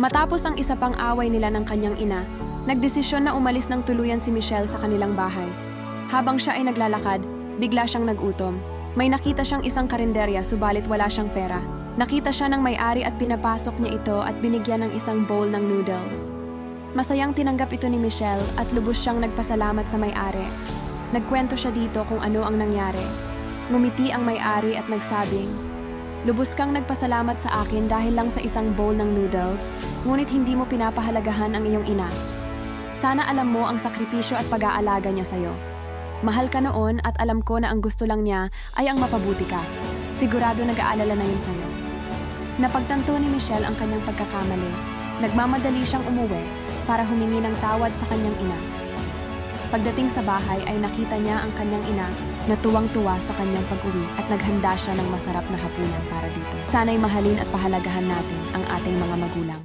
Matapos ang isa pang away nila ng kanyang ina, nagdesisyon na umalis ng tuluyan si Michelle sa kanilang bahay. Habang siya ay naglalakad, bigla siyang nagutom. May nakita siyang isang karinderya subalit wala siyang pera. Nakita siya ng may-ari at pinapasok niya ito at binigyan ng isang bowl ng noodles. Masayang tinanggap ito ni Michelle at lubos siyang nagpasalamat sa may-ari. Nagkwento siya dito kung ano ang nangyari. Ngumiti ang may-ari at nagsabing, "Lubos kang nagpasalamat sa akin dahil lang sa isang bowl ng noodles, ngunit hindi mo pinapahalagahan ang iyong ina. Sana alam mo ang sakripisyo at pag-aalaga niya sa'yo. Mahal ka noon at alam ko na ang gusto lang niya ay ang mapabuti ka. Sigurado nag-aalala na yun sa'yo." Napagtanto ni Michelle ang kanyang pagkakamali. Nagmamadali siyang umuwi para humingi ng tawad sa kanyang ina. Pagdating sa bahay ay nakita niya ang kanyang ina na tuwang-tuwa sa kanyang pag-uwi at naghanda siya ng masarap na hapunan para dito. Sana'y mahalin at pahalagahan natin ang ating mga magulang.